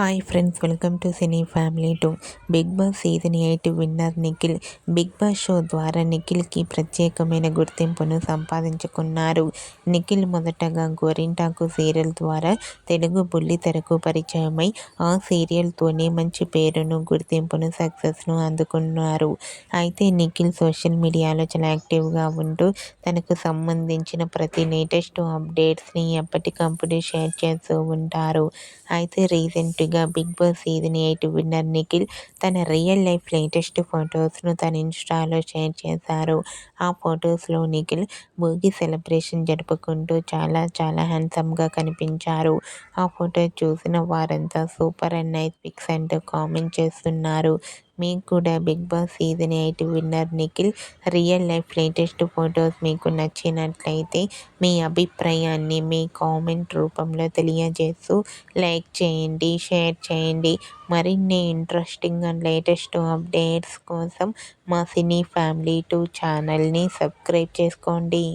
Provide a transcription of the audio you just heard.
Hi friends, welcome to cine family 2. Bigg Boss season 8 winner Nikhil. Bigg Boss show ద్వారా నిఖిల్కి ప్రత్యేకమైన గుర్తింపును సంపాదించుకున్నారు. నిఖిల్ మొదటగా గోరింటాకు సీరియల్ ద్వారా తెలుగు బుల్లితెరకు పరిచయమై ఆ సీరియల్తోనే మంచి పేరును, గుర్తింపును, సక్సెస్ను అందుకున్నారు. అయితే నిఖిల్ సోషల్ మీడియాలో చాలా యాక్టివ్గా ఉంటూ తనకు సంబంధించిన ప్రతి లేటెస్ట్ అప్డేట్స్ని ఎప్పటికప్పుడు షేర్ చేస్తూ ఉంటారు. అయితే రీసెంట్గా Bigg Boss season 8 winner Nikhil తన రియల్ లైఫ్ లేటెస్ట్ ఫొటోస్ను తన ఇన్స్టాలో షేర్ చేశారు. ఆ ఫొటోస్లో నిఖిల్ భోగి సెలబ్రేషన్ జరుపుకుంటూ చాలా చాలా హ్యాండ్సమ్గా కనిపించారు. ఆ ఫోటో చూసిన వారంతా సూపర్ అండ్ నైస్ పిక్స్ అంటూ కామెంట్ చేస్తున్నారు. మీకు కూడా Bigg Boss season 8 winner Nikhil real life latest photos మీకు నచ్చినట్లయితే మీ అభిప్రాయాన్ని మీ కామెంట్ రూపంలో తెలియజేస్తూ లైక్ చేయండి, షేర్ చేయండి. మరిన్ని ఇంట్రెస్టింగ్ అండ్ లేటెస్ట్ అప్డేట్స్ కోసం మా సినీ ఫ్యామిలీ 2 ఛానల్ని సబ్స్క్రైబ్ చేసుకోండి.